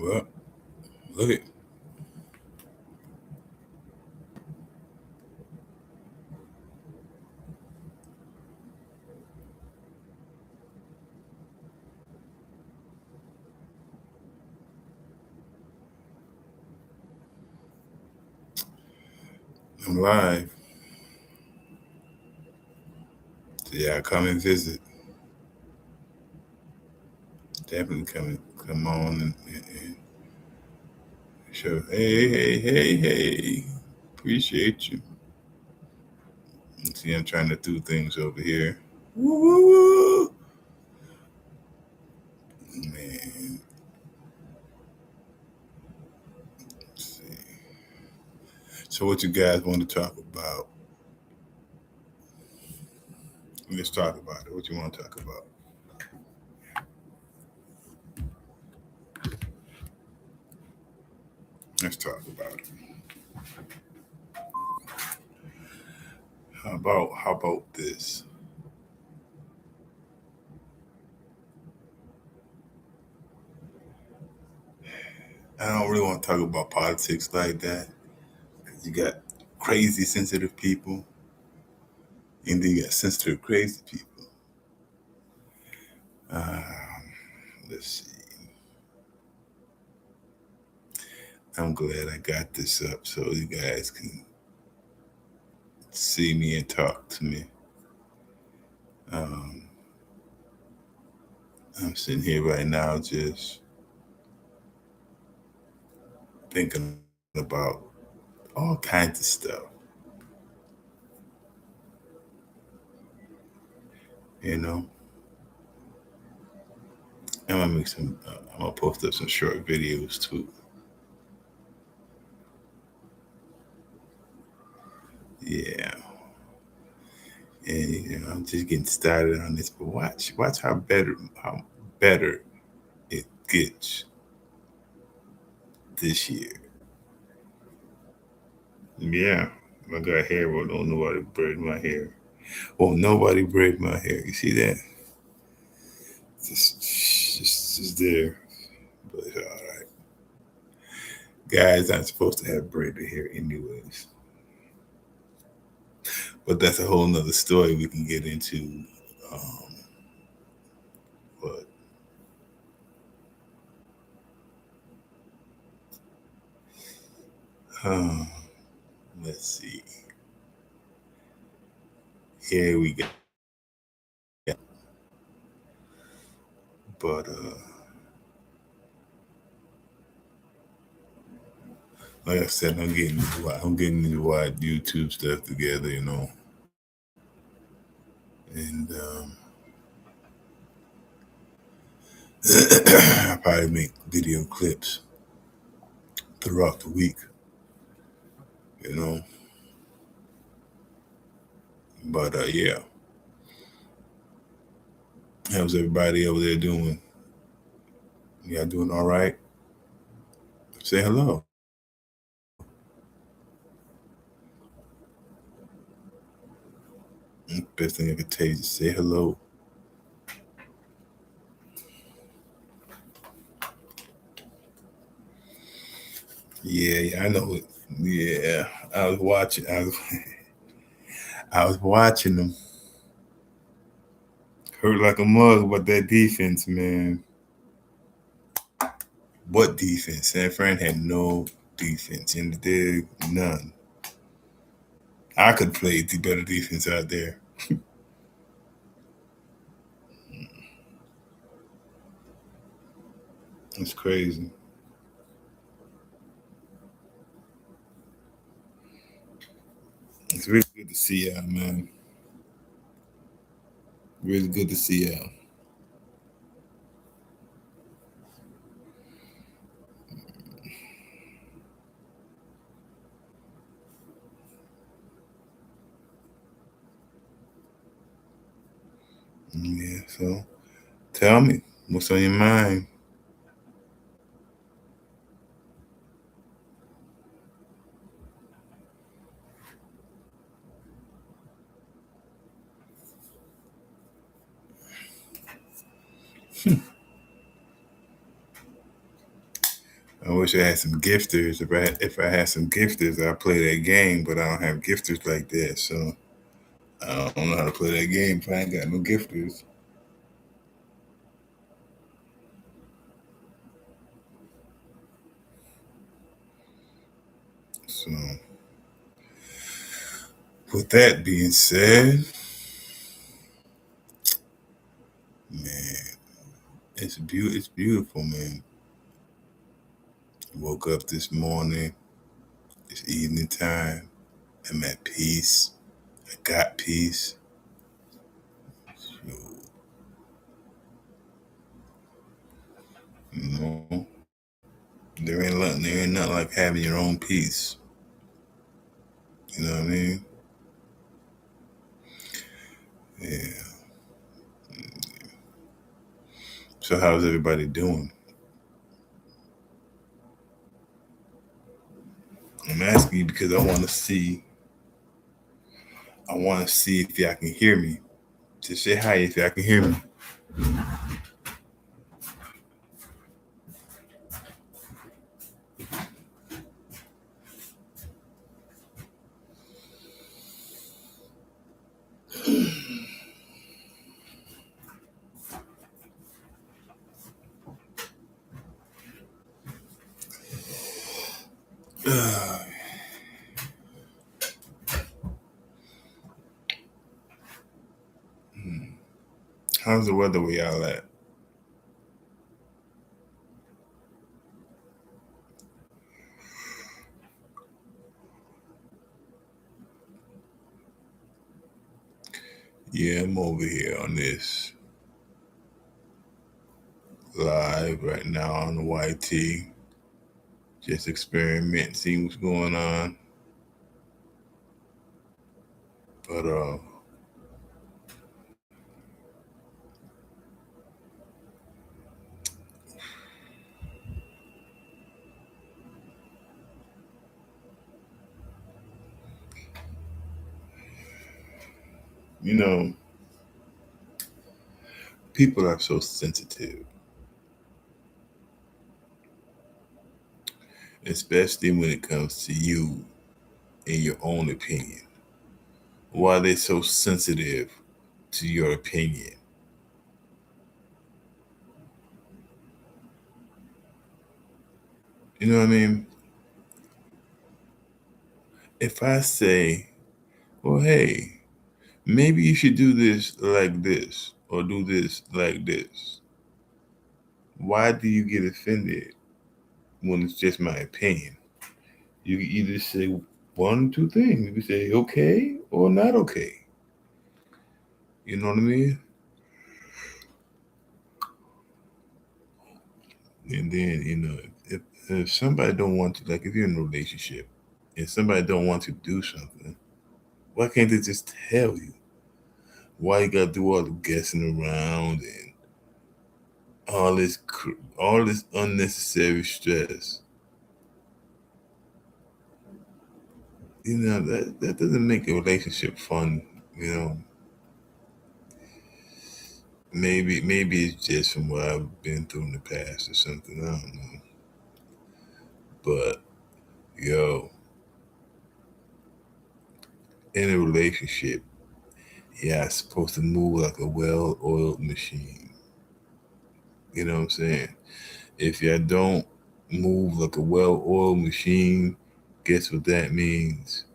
Well, look at I'm live. So yeah, come and visit. Definitely come on and show. Hey. Appreciate you. See, I'm trying to do things over here. Woo. Man, let's see. So what you guys want to talk about? Let's talk about it. What you want to talk about? Let's talk about it. How about this? I don't really want to talk about politics like that. You got crazy sensitive people, and then you got sensitive crazy people. Um, let's see. I'm glad I got this up so you guys can see me and talk to me. Um, I'm sitting here right now just thinking about all kinds of stuff. You know, I'm gonna make some. I'm gonna post up some short videos too. Yeah, and I'm just getting started on this. But watch how better it gets this year. Yeah, I got hair. Well, don't nobody braid my hair. Well, nobody braid my hair. You see that? Just there. But all right, guys, I'm supposed to have braided hair anyways. But that's a whole nother story we can get into. Um, but um, let's see. Here we go. But like I said, I'm getting the wide YouTube stuff together, and I probably make video clips throughout the week, you know. But yeah, how's everybody over there doing? Y'all doing all right? Say hello. Best thing I could tell you is say hello. Yeah, I know it. Yeah, I was watching. I was watching them. Hurt like a mug, but that defense, man. What defense? San Fran had no defense, and there none. I could play the better defense out there. It's crazy. It's really good to see y'all, man. Really good to see y'all. Yeah, so tell me what's on your mind. I wish I had some gifters. If I had some gifters, I'd play that game. But I don't have gifters like that, so I don't know how to play that game if I ain't got no gifters. So, with that being said, man, it's beautiful, man. Woke up this morning. It's evening time. I'm at peace. I got peace. You know, there ain't nothing like having your own peace. You know what I mean? Yeah. So how's everybody doing? I'm asking you because I want to see if y'all can hear me. Just say hi if y'all can hear me. How's the weather where y'all at? Yeah, I'm over here on this live right now on the YT. Just experiment, see what's going on. But you know, people are so sensitive, especially when it comes to you and your own opinion. Why are they so sensitive to your opinion? You know what I mean? If I say, well, hey, maybe you should do this like this or do this like this, why do you get offended when it's just my opinion? You can either say one or two things. You can say okay or not okay. You know what I mean? And then, if somebody don't want to, like if you're in a relationship and somebody don't want to do something, why can't they just tell you? Why you gotta do all the guessing around and all this unnecessary stress? That doesn't make a relationship fun. You know, maybe it's just from what I've been through in the past or something. I don't know. But yo, in a relationship, yeah, it's supposed to move like a well-oiled machine. You know what I'm saying? If you don't move like a well-oiled machine, guess what that means?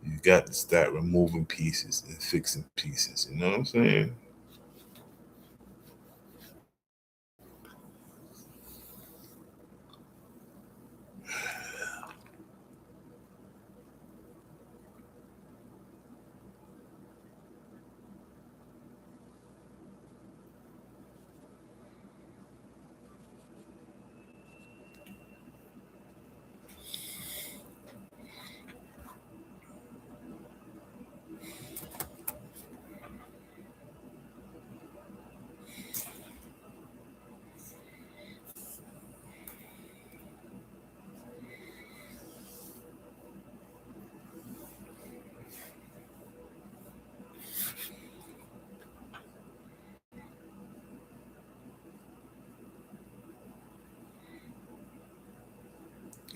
You got to start removing pieces and fixing pieces. You know what I'm saying?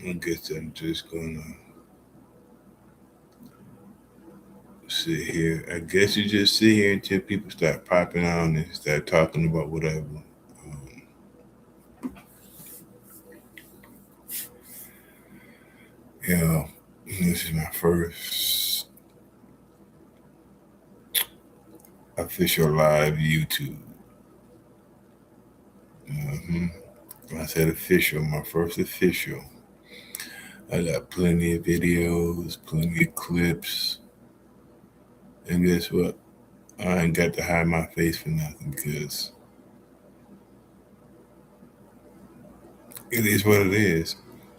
I guess I'm just gonna sit here. I guess you just sit here until people start popping on and start talking about whatever. You know, this is my first official live YouTube. I said official, my first official. I got plenty of videos, plenty of clips, and guess what? I ain't got to hide my face for nothing because it is what it is.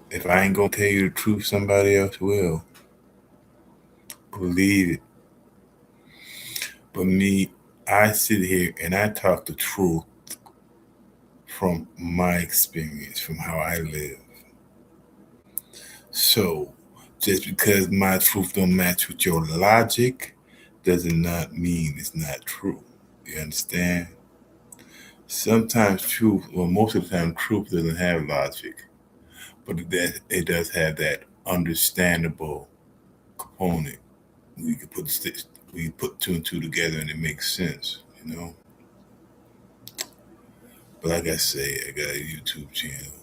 If I ain't gonna tell you the truth, somebody else will. Believe it. But me, I sit here and I talk the truth from my experience, from how I live. So just because my truth don't match with your logic does not mean it's not true. You understand? Sometimes truth, well, most of the time, truth doesn't have logic, but it does have that understandable component. We can we put two and two together and it makes sense, you know. But like I say, I got a YouTube channel,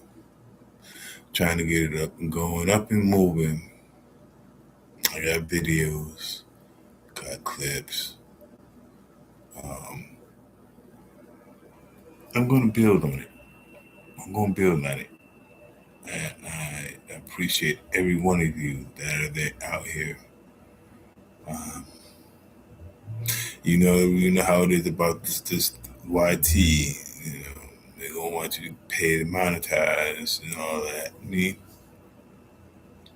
trying to get it up and going, up and moving. I got videos, got clips. Um, I'm gonna build on it. I'm gonna build on it. And I appreciate every one of you that are there out here. Um, you know how it is about this YT. You know, they gonna want you to pay to monetize and all that. Me,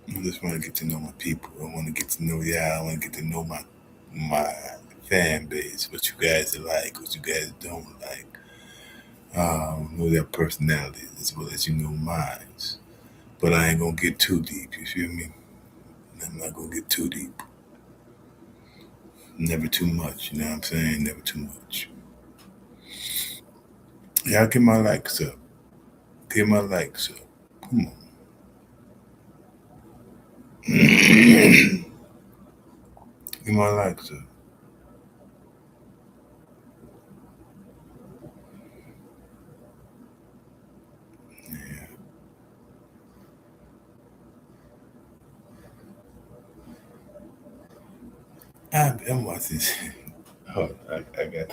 I just want to get to know my people. I want to get to know y'all. I want to get to know my fan base. What you guys like. What you guys don't like. Know their personalities as well as you know mine. But I ain't gonna get too deep. You feel me? I'm not gonna get too deep. Never too much. You know what I'm saying? Never too much. Y'all get my likes up. Get my likes up. Come on. Get my likes up. I'm watching. Hold on, I got.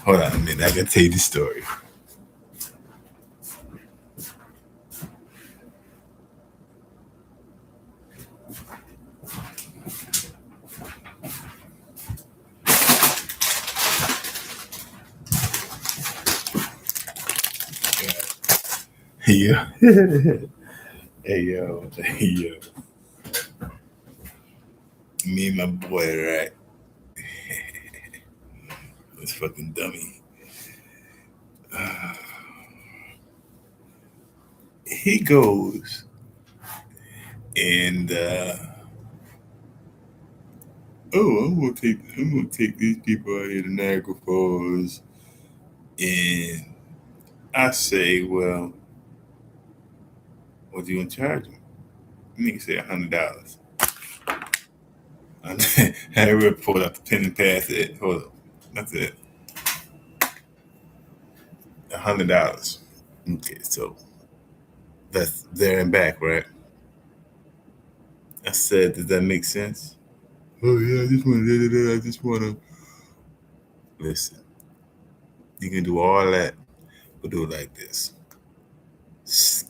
Hold on a minute. I gotta tell you the story. Yeah. Hey yo. Hey yo. Me and my boy, right? This fucking dummy. He goes and I'm gonna take these people out here to Niagara Falls, and I say, well, what you gonna charge him? Nigga say $100. I ever pulled out the pen and pass it. Hold up, that's it. $100. Okay, so that's there and back, right? I said, does that make sense? Oh yeah, I just wanna listen. You can do all that, but do it like this.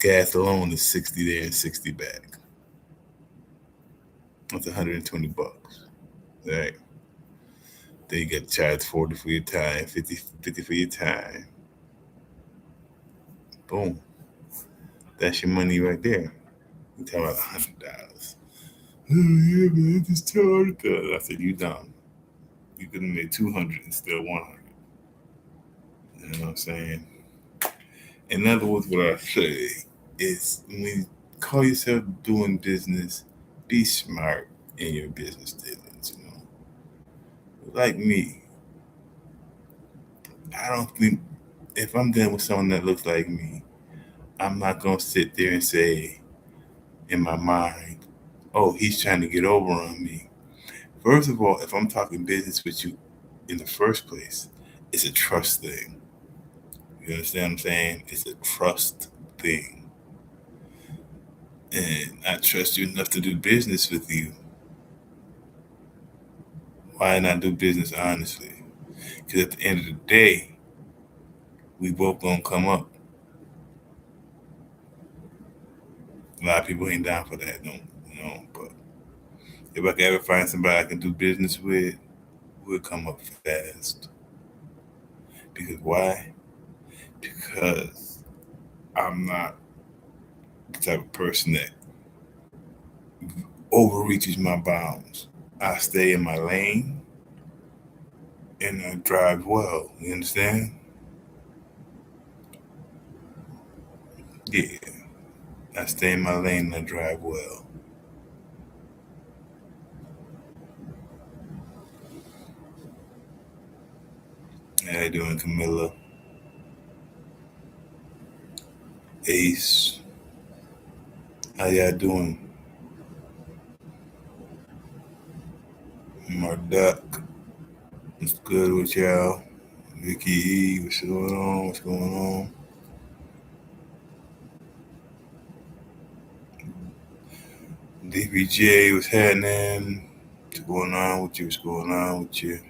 Gas alone is 60 there and 60 back. That's $120, right? Then you get charged 40 for your time, 50 for your time. Boom. That's your money right there. You talking about $100. Oh yeah, man, I just charged that. I said, you dumb. You could have made 200 instead of 100. You know what I'm saying? In other words, what I say is when you call yourself doing business, be smart in your business dealings. You know, like me, I don't think if I'm dealing with someone that looks like me, I'm not gonna sit there and say in my mind, oh, he's trying to get over on me. First of all, if I'm talking business with you in the first place, it's a trust thing. You understand what I'm saying? It's a trust thing. And I trust you enough to do business with you. Why not do business honestly? Because at the end of the day, we both gonna come up. A lot of people ain't down for that, don't you know? But if I can ever find somebody I can do business with, we'll come up fast. Because why? Because I'm not the type of person that overreaches my bounds. I stay in my lane and I drive well. You understand? Yeah. I stay in my lane and I drive well. How you doing, Camilla? Ace. How y'all doing? My duck. What's good with y'all? Vicky E, what's going on? What's going on? DBJ, what's happening? What's going on with you? What's going on with you?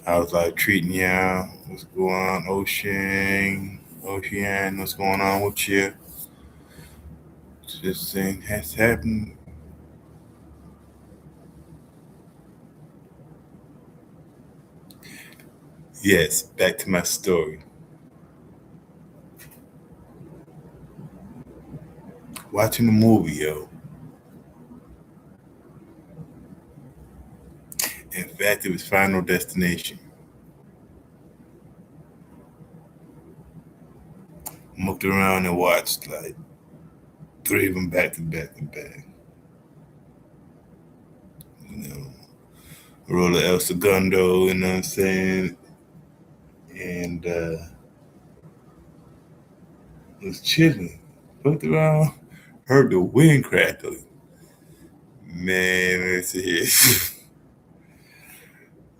How's life treating y'all? What's going on, Ocean, what's going on with you? This thing has happened. Yes, back to my story. Watching the movie, yo. In fact, it was Final Destination. Looked around and watched like three of them back to back to back. You know, Roller El Segundo, you know what I'm saying? And was chilling. Looked around, heard the wind crackling. Man, let's see.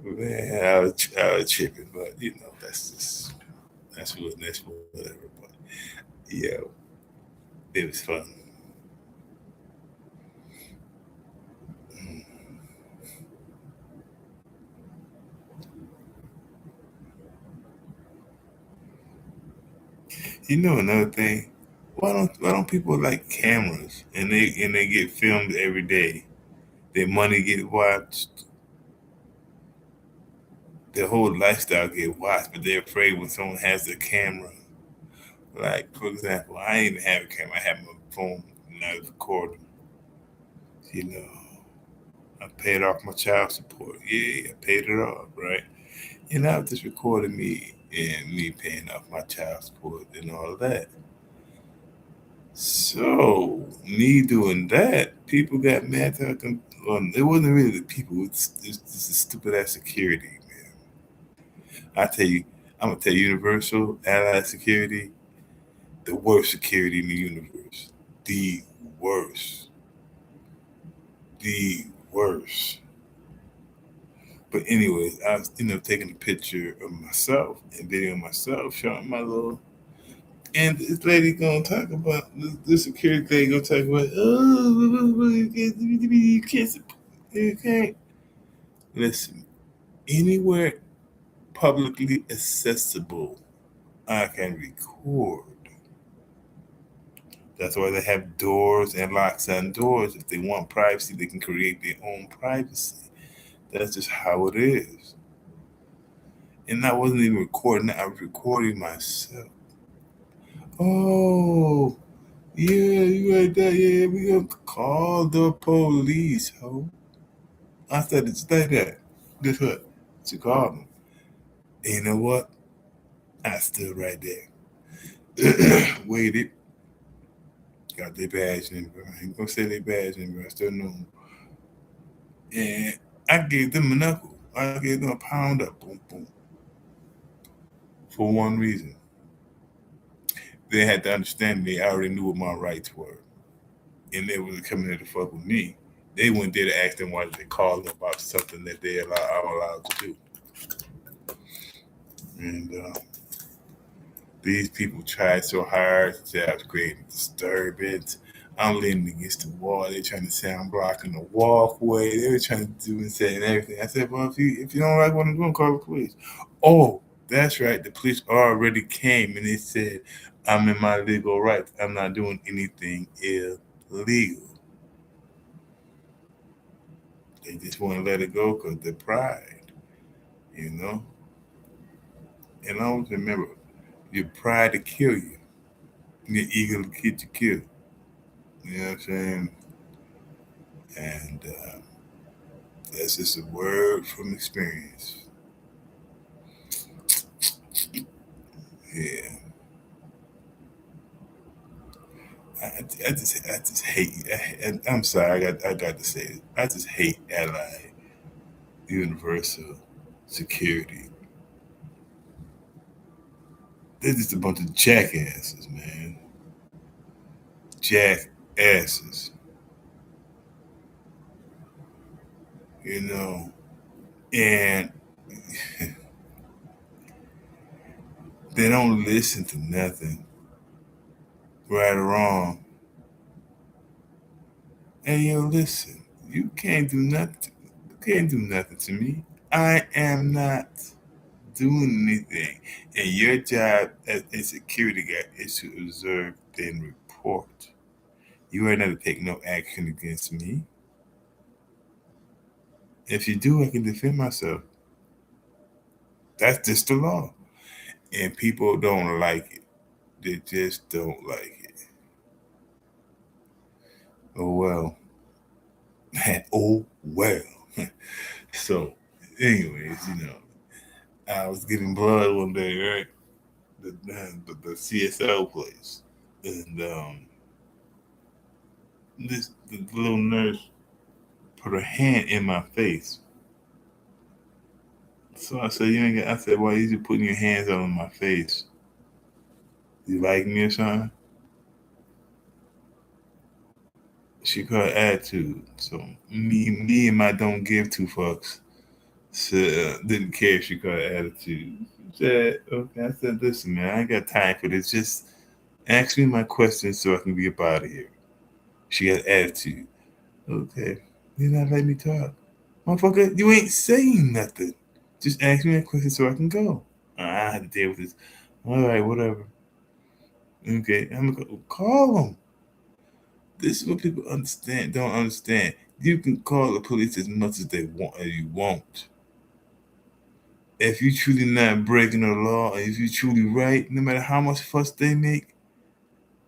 Man, I was tripping, but you know, that's whatever. But yeah, it was fun. You know another thing? Why don't people like cameras and they get filmed every day? Their money get watched, their whole lifestyle get watched, but they're afraid when someone has a camera. Like for example, I didn't even have a camera. I had my phone and I was recording. You know, I paid off my child support. Yeah, I paid it off, right? And I was just recording me and me paying off my child support and all of that. So me doing that, people got mad. It wasn't really the people. It's the stupid ass security, man. I tell you, I'm gonna tell you, Universal Allied Security, the worst security in the universe, the worst, the worst. But anyways, I was taking a picture of myself and videoing myself, showing my little. And this lady gonna talk about this security thing. Gonna talk about you can't listen anywhere publicly accessible. I can record. That's why they have doors and locks on doors. If they want privacy, they can create their own privacy. That's just how it is. And I wasn't even recording. I was recording myself. Oh, yeah, you right there. Yeah, we gonna call the police, ho. I said it's like that. Guess what? She called me. And you know what? I stood right there. Waited. Got their badge number. I ain't gonna say their badge number. I still know them. And I gave them a knuckle. I gave them a pound up. Boom, boom. For one reason. They had to understand me. I already knew what my rights were. and they was coming there to fuck with me. They went there to ask them why they called them about something that I'm allowed to do. And these people tried so hard to say I was creating disturbance. I'm leaning against the wall. They're trying to say I'm blocking the walkway. They were trying to do and say and everything. I said, well, if you don't like what I'm doing, call the police. Oh, that's right. The police already came and they said I'm in my legal rights. I'm not doing anything illegal. They just want to let it go because they're pride, you know. And I always remember, your pride to kill you. Your ego to get you killed. You know what I'm saying? And that's just a word from experience. Yeah, I just hate. I'm sorry, I got to say it. I just hate Allied Universal Security. They're just a bunch of jackasses, man. Jackasses. You know, and they don't listen to nothing, right or wrong. And listen, you can't do nothing. You can't do nothing to me. I am not doing anything. And your job as a security guard is to observe then report. You are not to take no action against me. If you do, I can defend myself. That's just the law. And people don't like it. They just don't like it. Oh well. Oh well. So, anyways, I was getting blood one day, right? The CSL place, and the little nurse put her hand in my face. So I said, "You ain't got." I said, "Why you putting your hands all in my face? You like me or something?" She called it attitude. So me and my don't give two fucks. So, didn't care if she called it attitude. She said, "Okay." I said, "Listen, man, I ain't got time for this. Just ask me my questions so I can get up out of here." She got attitude. Okay, you're not letting me talk. Motherfucker, you ain't saying nothing. Just ask me a question so I can go. I had to deal with this. All right, whatever. Okay, I'm gonna call them. This is what people don't understand. You can call the police as much as they want, as you want. If you truly not breaking the law, and if you truly right, no matter how much fuss they make,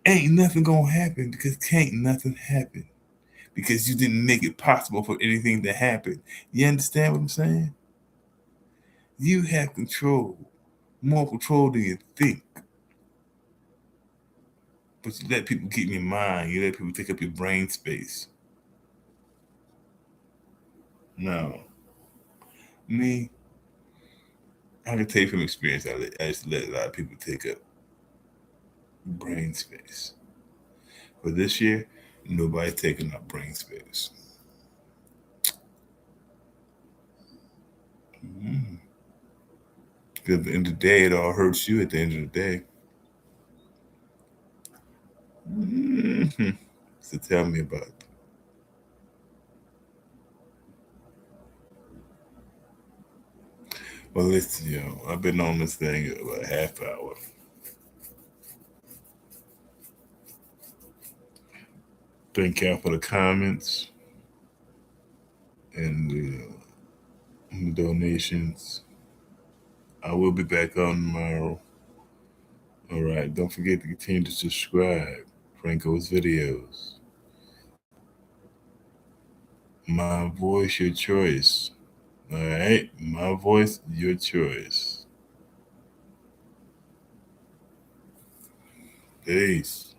ain't nothing gonna happen because can't nothing happen because you didn't make it possible for anything to happen. You understand what I'm saying? You have control, more control than you think. But you let people keep your mind. You let people take up your brain space. No. Me, I can tell you from experience, I just let a lot of people take up brain space. For this year, nobody's taking up brain space. Because at the end of the day, it all hurts you at the end of the day. Mm-hmm. So tell me about it. Well, listen, I've been on this thing about a half hour. Thank y'all for the comments and the donations. I will be back on tomorrow. All right. Don't forget to continue to subscribe. Franco's videos. My voice, your choice. All right. My voice, your choice. Peace.